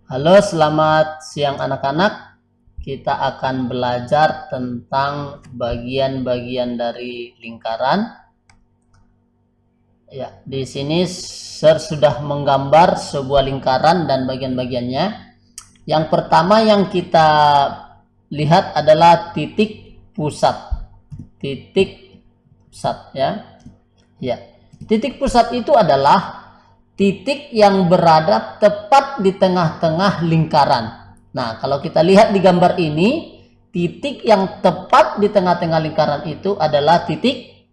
Halo, selamat siang anak-anak. Kita akan belajar tentang bagian-bagian dari lingkaran. Ya, di sini Sir sudah menggambar sebuah lingkaran dan bagian-bagiannya. Yang pertama yang kita lihat adalah titik pusat. Titik pusat ya. Ya. Titik pusat itu adalah titik yang berada tepat di tengah-tengah lingkaran. Nah, kalau kita lihat di gambar ini, titik yang tepat di tengah-tengah lingkaran itu adalah titik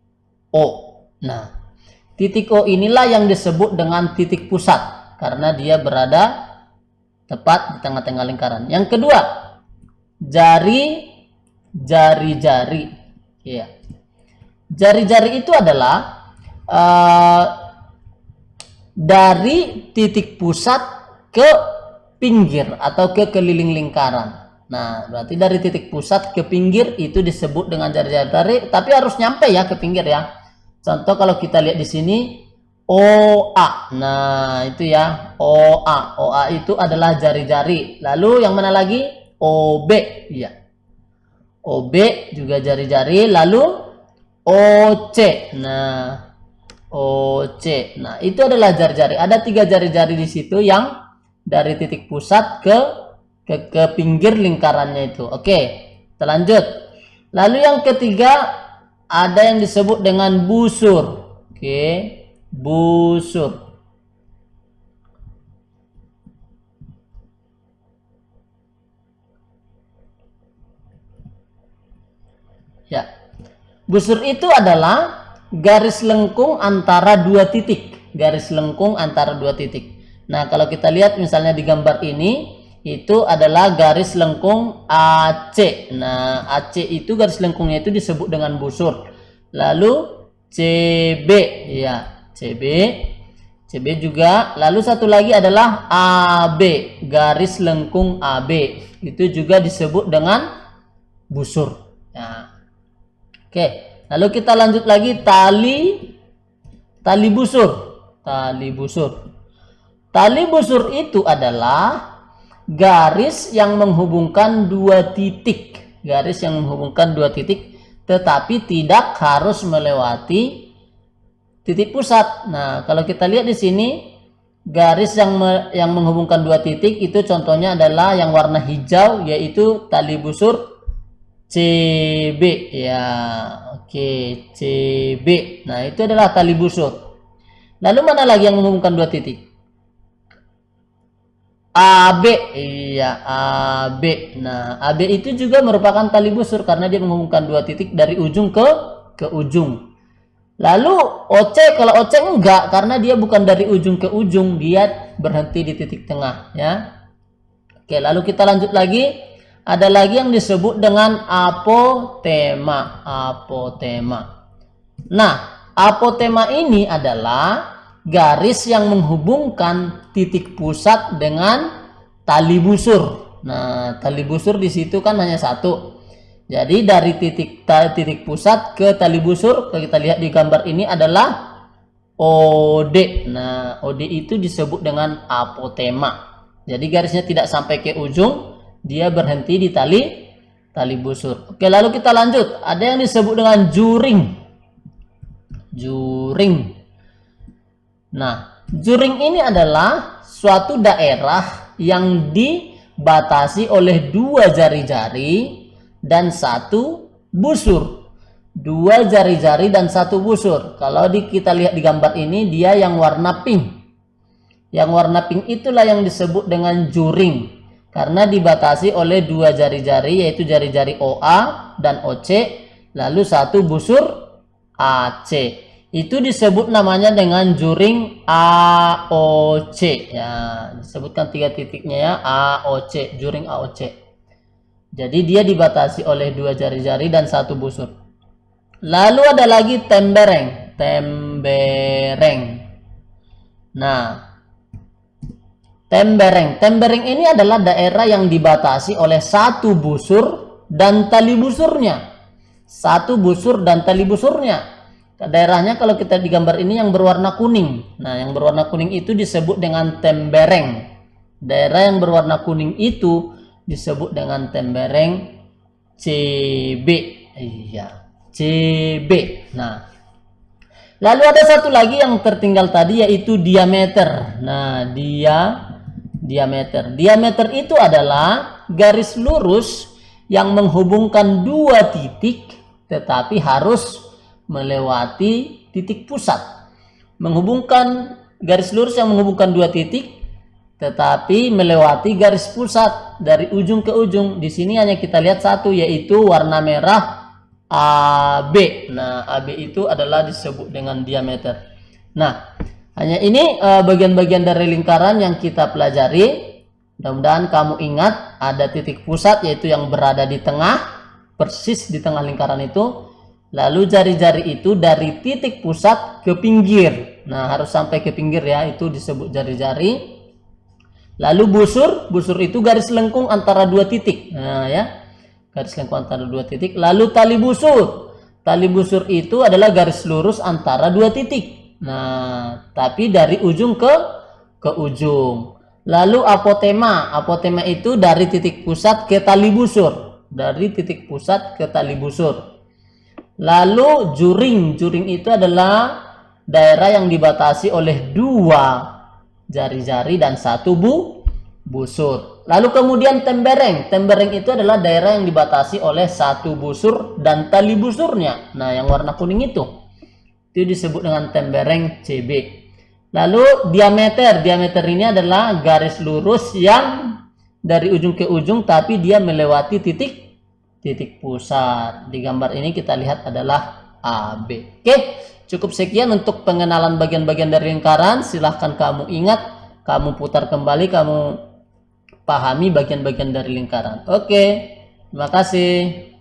O. Nah, titik O inilah yang disebut dengan titik pusat karena dia berada tepat di tengah-tengah lingkaran. Yang kedua, jari-jari. Ya. Jari-jari itu adalah dari titik pusat ke pinggir atau ke keliling lingkaran. Nah, berarti dari titik pusat ke pinggir itu disebut dengan jari-jari, tapi harus nyampe ya ke pinggir ya. Contoh kalau kita lihat di sini OA. Nah, itu ya, OA. OA itu adalah jari-jari. Lalu yang mana lagi? OB. Iya. OB juga jari-jari. Lalu OC. Nah, OC. Nah, itu adalah jari-jari. Ada 3 jari-jari di situ yang dari titik pusat ke pinggir lingkarannya itu. Oke, kita lanjut. Lalu yang ketiga ada yang disebut dengan busur. Oke, busur. Ya. Busur itu adalah garis lengkung antara 2 titik. Garis lengkung antara 2 titik. Nah, kalau kita lihat misalnya di gambar ini, itu adalah garis lengkung AC. Nah, AC itu garis lengkungnya itu disebut dengan busur. Lalu CB, ya, CB. CB juga. Lalu satu lagi adalah AB, garis lengkung AB. Itu juga disebut dengan busur. Nah, oke, lalu kita lanjut lagi tali busur. Tali busur. Tali busur itu adalah garis yang menghubungkan 2 titik. Garis yang menghubungkan 2 titik, tetapi tidak harus melewati titik pusat. Nah, kalau kita lihat di sini, garis yang menghubungkan 2 titik itu contohnya adalah yang warna hijau, yaitu tali busur CB ya. Oke, CB. Nah, itu adalah tali busur. Lalu mana lagi yang menghubungkan 2 titik? AB. Iya, AB. Nah, AB itu juga merupakan tali busur karena dia menghubungkan 2 titik dari ujung ke ujung. Lalu OC, kalau OC enggak karena dia bukan dari ujung ke ujung, dia berhenti di titik tengah ya. Oke, lalu kita lanjut lagi. Ada lagi yang disebut dengan apotema. Apotema. Nah, apotema ini adalah garis yang menghubungkan titik pusat dengan tali busur. Nah, tali busur di situ kan hanya satu. Jadi dari titik pusat ke tali busur, kalau kita lihat di gambar ini adalah OD. Nah, OD itu disebut dengan apotema. Jadi garisnya tidak sampai ke ujung, dia berhenti di tali busur. Oke, lalu kita lanjut. Ada yang disebut dengan juring. Juring. Nah, juring ini adalah suatu daerah yang dibatasi oleh 2 jari-jari dan 1 busur. 2 jari-jari dan 1 busur. Kalau kita lihat di gambar ini, dia yang warna pink. Yang warna pink itulah yang disebut dengan juring. Karena dibatasi oleh 2 jari-jari, yaitu jari-jari OA dan OC, lalu 1 busur AC. Itu disebut namanya dengan juring AOC. Ya, disebutkan 3 titiknya ya, AOC, juring AOC. Jadi dia dibatasi oleh 2 jari-jari dan 1 busur. Lalu ada lagi tembereng. Tembereng. Nah, tembereng ini adalah daerah yang dibatasi oleh 1 busur dan tali busurnya. 1 busur dan tali busurnya. Daerahnya kalau kita di gambar ini yang berwarna kuning. Nah, yang berwarna kuning itu disebut dengan tembereng. Daerah yang berwarna kuning itu disebut dengan tembereng CB. Iya, CB. Nah, lalu ada satu lagi yang tertinggal tadi yaitu diameter. Nah, diameter. Diameter itu adalah garis lurus yang menghubungkan dua titik tetapi harus melewati titik pusat. Menghubungkan garis lurus yang menghubungkan dua titik tetapi melewati garis pusat dari ujung ke ujung. Di sini hanya kita lihat satu, yaitu warna merah AB. Nah, AB itu adalah disebut dengan diameter. Nah, hanya ini bagian-bagian dari lingkaran yang kita pelajari. Mudah-mudahan kamu ingat ada titik pusat yaitu yang berada di tengah, persis di tengah lingkaran itu. Lalu jari-jari itu dari titik pusat ke pinggir. Nah, harus sampai ke pinggir ya, itu disebut jari-jari. Lalu busur itu garis lengkung antara dua titik. Nah, ya. Garis lengkung antara dua titik. Lalu tali busur. Tali busur itu adalah garis lurus antara dua titik. Nah, tapi dari ujung ke ujung. Lalu apotema. Apotema itu dari titik pusat ke tali busur. Dari titik pusat ke tali busur. Lalu juring. Juring itu adalah daerah yang dibatasi oleh dua jari-jari dan satu busur. Lalu kemudian tembereng. Tembereng itu adalah daerah yang dibatasi oleh satu busur dan tali busurnya. Nah, yang warna kuning itu disebut dengan tembereng CB. Lalu diameter. Diameter ini adalah garis lurus yang dari ujung ke ujung tapi dia melewati titik pusat. Di gambar ini kita lihat adalah AB. Oke, cukup sekian untuk pengenalan bagian-bagian dari lingkaran. Silahkan kamu ingat, kamu putar kembali, kamu pahami bagian-bagian dari lingkaran. Oke, terima kasih.